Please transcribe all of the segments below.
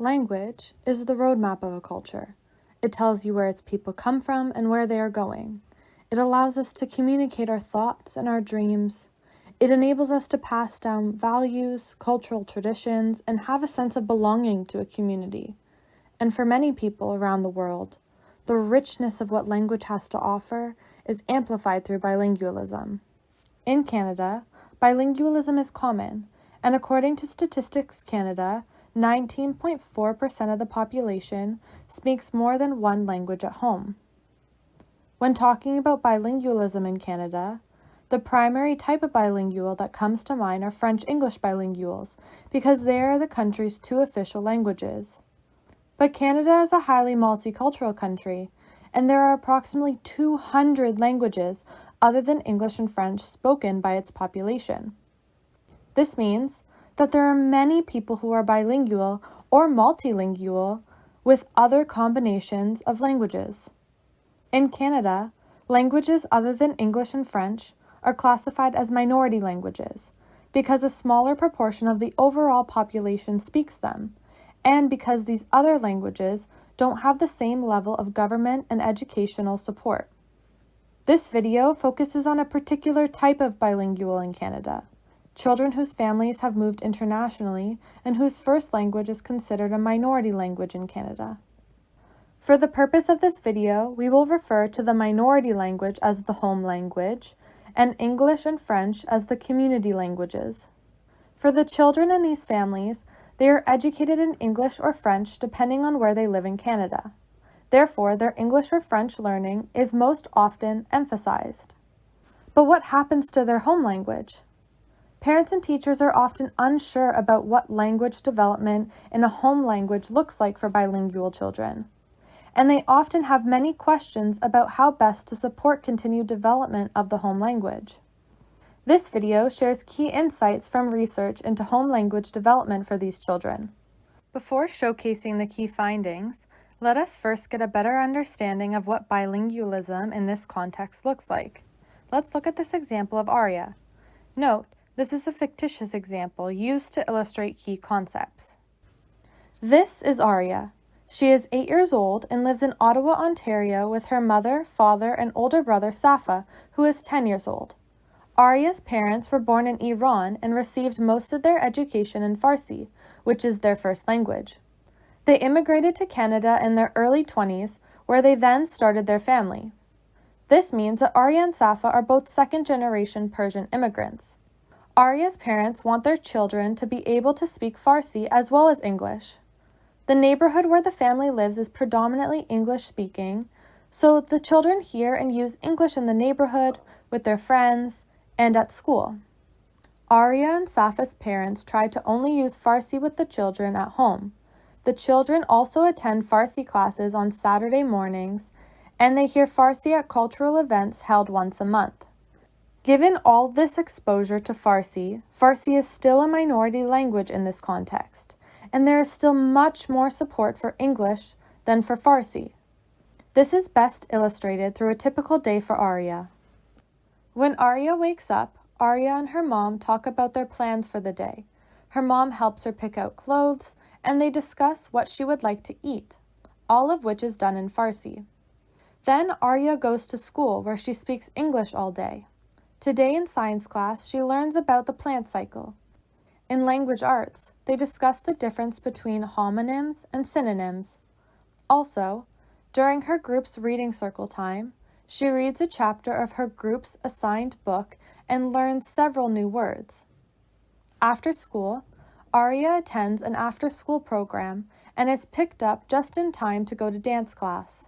Language is the roadmap of a culture. It tells you where its people come from and where they are going. It allows us to communicate our thoughts and our dreams. It enables us to pass down values, cultural traditions, and have a sense of belonging to a community. And for many people around the world, the richness of what language has to offer is amplified through bilingualism. In Canada, bilingualism is common, and according to Statistics Canada, 19.4% of the population speaks more than one language at home. When talking about bilingualism in Canada, the primary type of bilingual that comes to mind are French-English bilinguals, because they are the country's two official languages. But Canada is a highly multicultural country, and there are approximately 200 languages other than English and French spoken by its population. This means that there are many people who are bilingual or multilingual with other combinations of languages. In Canada, languages other than English and French are classified as minority languages because a smaller proportion of the overall population speaks them, and because these other languages don't have the same level of government and educational support. This video focuses on a particular type of bilingual in Canada, children whose families have moved internationally and whose first language is considered a minority language in Canada. For the purpose of this video, we will refer to the minority language as the home language and English and French as the community languages. For the children in these families, they are educated in English or French depending on where they live in Canada. Therefore, their English or French learning is most often emphasized. But what happens to their home language? Parents and teachers are often unsure about what language development in a home language looks like for bilingual children, and they often have many questions about how best to support continued development of the home language. This video shares key insights from research into home language development for these children. Before showcasing the key findings, let us first get a better understanding of what bilingualism in this context looks like. Let's look at this example of Aria. Note, this is a fictitious example used to illustrate key concepts. This is Aria. She is 8 years old and lives in Ottawa, Ontario with her mother, father, and older brother Safa, who is 10 years old. Aria's parents were born in Iran and received most of their education in Farsi, which is their first language. They immigrated to Canada in their early 20s, where they then started their family. This means that Aria and Safa are both second-generation Persian immigrants. Aria's parents want their children to be able to speak Farsi as well as English. The neighborhood where the family lives is predominantly English-speaking, so the children hear and use English in the neighborhood, with their friends, and at school. Aria and Safa's parents try to only use Farsi with the children at home. The children also attend Farsi classes on Saturday mornings, and they hear Farsi at cultural events held once a month. Given all this exposure to Farsi, Farsi is still a minority language in this context, and there is still much more support for English than for Farsi. This is best illustrated through a typical day for Aria. When Aria wakes up, Aria and her mom talk about their plans for the day. Her mom helps her pick out clothes, and they discuss what she would like to eat, all of which is done in Farsi. Then Aria goes to school where she speaks English all day. Today in science class, she learns about the plant cycle. In language arts, they discuss the difference between homonyms and synonyms. Also, during her group's reading circle time, she reads a chapter of her group's assigned book and learns several new words. After school, Aria attends an after-school program and is picked up just in time to go to dance class.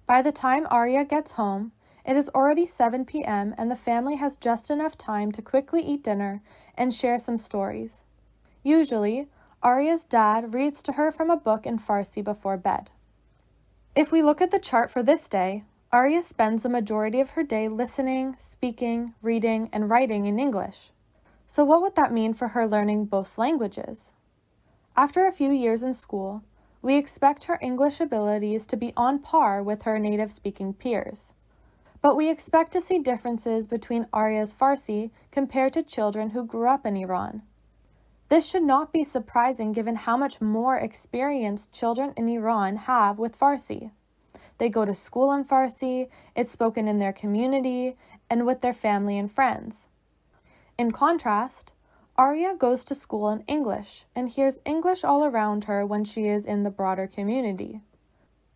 By the time Aria gets home, it is already 7 p.m. and the family has just enough time to quickly eat dinner and share some stories. Usually, Aria's dad reads to her from a book in Farsi before bed. If we look at the chart for this day, Aria spends the majority of her day listening, speaking, reading, and writing in English. So what would that mean for her learning both languages? After a few years in school, we expect her English abilities to be on par with her native-speaking peers. But we expect to see differences between Aria's Farsi compared to children who grew up in Iran. This should not be surprising given how much more experience children in Iran have with Farsi. They go to school in Farsi, it's spoken in their community, and with their family and friends. In contrast, Arya goes to school in English and hears English all around her when she is in the broader community.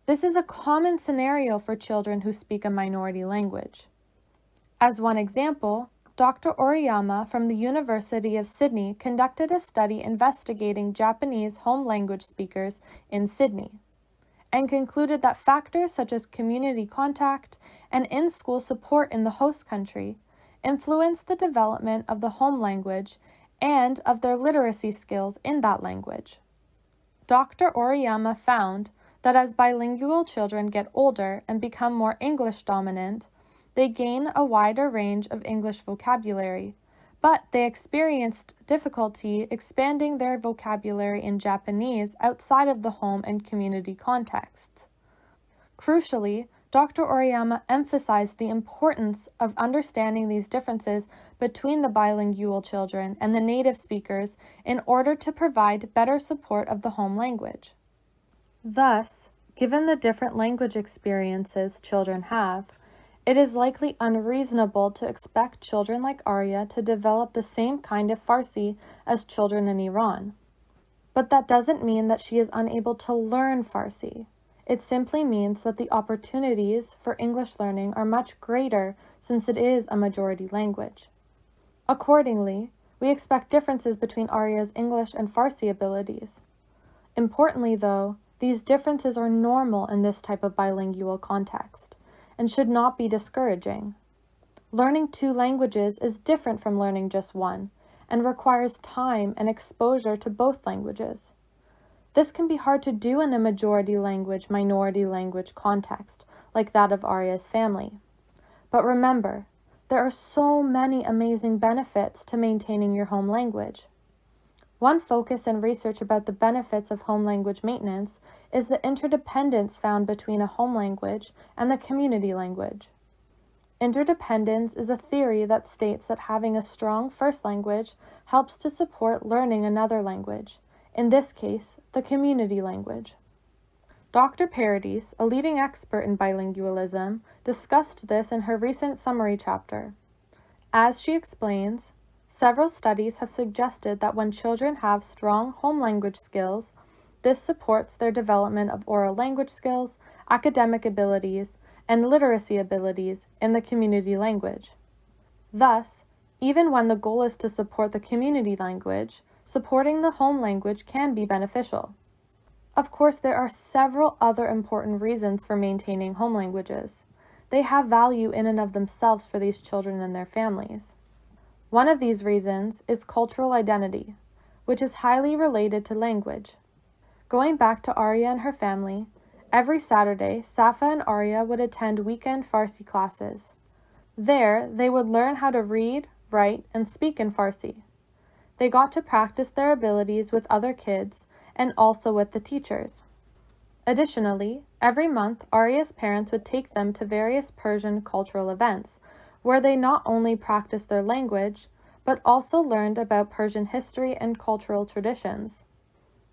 This is a common scenario for children who speak a minority language. As one example, Dr. Oriyama from the University of Sydney conducted a study investigating Japanese home language speakers in Sydney, and concluded that factors such as community contact and in-school support in the host country influence the development of the home language and of their literacy skills in that language. Dr. Oriyama found that as bilingual children get older and become more English dominant, they gain a wider range of English vocabulary, but they experienced difficulty expanding their vocabulary in Japanese outside of the home and community contexts. Crucially, Dr. Oriyama emphasized the importance of understanding these differences between the bilingual children and the native speakers in order to provide better support of the home language. Thus, given the different language experiences children have, it is likely unreasonable to expect children like Arya to develop the same kind of Farsi as children in Iran. But that doesn't mean that she is unable to learn Farsi. It simply means that the opportunities for English learning are much greater since it is a majority language. Accordingly, we expect differences between Arya's English and Farsi abilities. Importantly, though, these differences are normal in this type of bilingual context and should not be discouraging. Learning two languages is different from learning just one and requires time and exposure to both languages. This can be hard to do in a majority language, minority language context, like that of Arya's family. But remember, there are so many amazing benefits to maintaining your home language. One focus in research about the benefits of home language maintenance is the interdependence found between a home language and the community language. Interdependence is a theory that states that having a strong first language helps to support learning another language, in this case, the community language. Dr. Paradis, a leading expert in bilingualism, discussed this in her recent summary chapter. As she explains, several studies have suggested that when children have strong home language skills, this supports their development of oral language skills, academic abilities, and literacy abilities in the community language. Thus, even when the goal is to support the community language, supporting the home language can be beneficial. Of course, there are several other important reasons for maintaining home languages. They have value in and of themselves for these children and their families. One of these reasons is cultural identity, which is highly related to language. Going back to Arya and her family, every Saturday, Safa and Arya would attend weekend Farsi classes. There, they would learn how to read, write, and speak in Farsi. They got to practice their abilities with other kids and also with the teachers. Additionally, every month, Arya's parents would take them to various Persian cultural events, where they not only practiced their language, but also learned about Persian history and cultural traditions.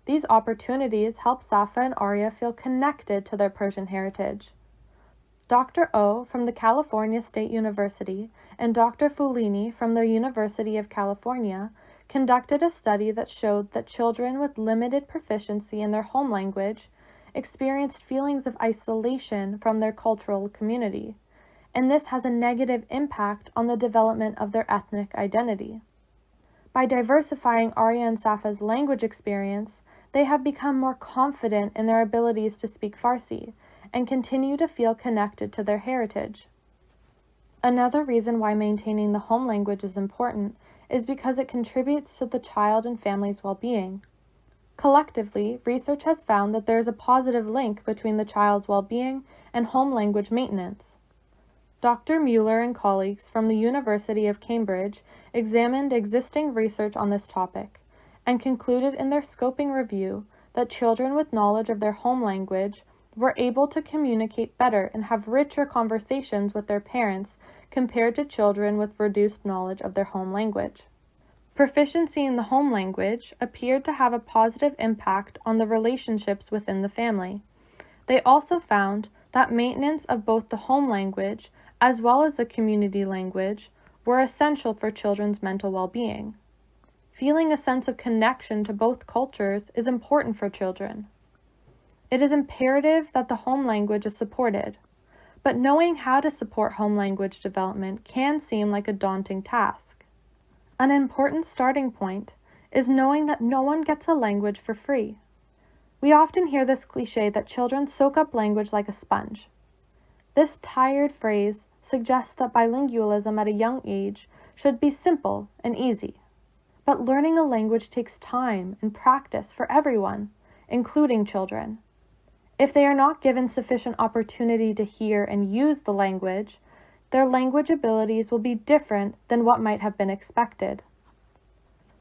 These opportunities help Safa and Arya feel connected to their Persian heritage. Dr. O from the California State University and Dr. Fulini from the University of California conducted a study that showed that children with limited proficiency in their home language experienced feelings of isolation from their cultural community, and this has a negative impact on the development of their ethnic identity. By diversifying Arya and Safa's language experience, they have become more confident in their abilities to speak Farsi and continue to feel connected to their heritage. Another reason why maintaining the home language is important is because it contributes to the child and family's well-being. Collectively, research has found that there is a positive link between the child's well-being and home language maintenance. Dr. Mueller and colleagues from the University of Cambridge examined existing research on this topic and concluded in their scoping review that children with knowledge of their home language were able to communicate better and have richer conversations with their parents compared to children with reduced knowledge of their home language. Proficiency in the home language appeared to have a positive impact on the relationships within the family. They also found that maintenance of both the home language as well as the community language were essential for children's mental well-being. Feeling a sense of connection to both cultures is important for children. It is imperative that the home language is supported, but knowing how to support home language development can seem like a daunting task. An important starting point is knowing that no one gets a language for free. We often hear this cliché that children soak up language like a sponge. This tired phrase suggests that bilingualism at a young age should be simple and easy. But learning a language takes time and practice for everyone, including children. If they are not given sufficient opportunity to hear and use the language, their language abilities will be different than what might have been expected.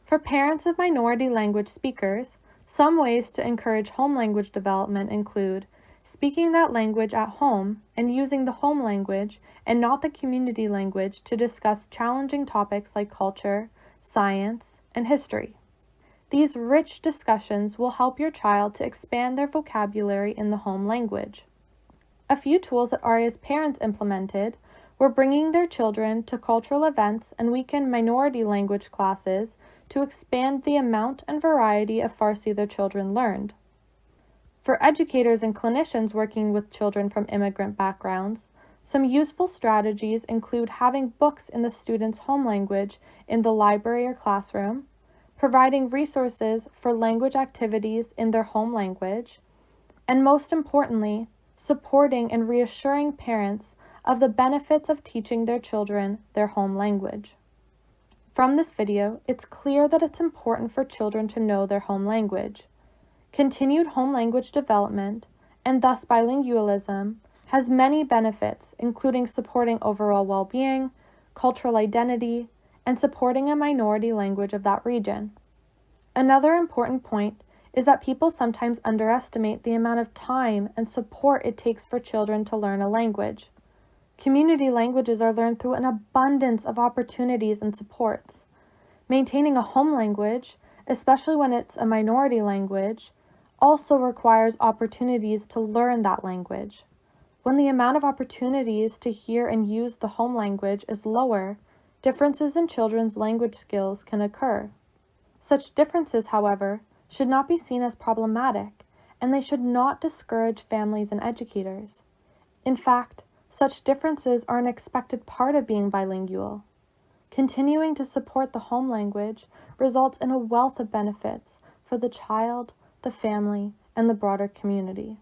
For parents of minority language speakers, some ways to encourage home language development include speaking that language at home and using the home language and not the community language to discuss challenging topics like culture, science, and history. These rich discussions will help your child to expand their vocabulary in the home language. A few tools that Arya's parents implemented were bringing their children to cultural events and weekend minority language classes to expand the amount and variety of Farsi their children learned. For educators and clinicians working with children from immigrant backgrounds, some useful strategies include having books in the student's home language in the library or classroom, providing resources for language activities in their home language, and most importantly, supporting and reassuring parents of the benefits of teaching their children their home language. From this video, it's clear that it's important for children to know their home language. Continued home language development, and thus bilingualism, has many benefits, including supporting overall well-being, cultural identity, and supporting a minority language of that region. Another important point is that people sometimes underestimate the amount of time and support it takes for children to learn a language. Community languages are learned through an abundance of opportunities and supports. Maintaining a home language, especially when it's a minority language, also requires opportunities to learn that language. When the amount of opportunities to hear and use the home language is lower, differences in children's language skills can occur. Such differences, however, should not be seen as problematic, and they should not discourage families and educators. In fact, such differences are an expected part of being bilingual. Continuing to support the home language results in a wealth of benefits for the child, the family, and the broader community.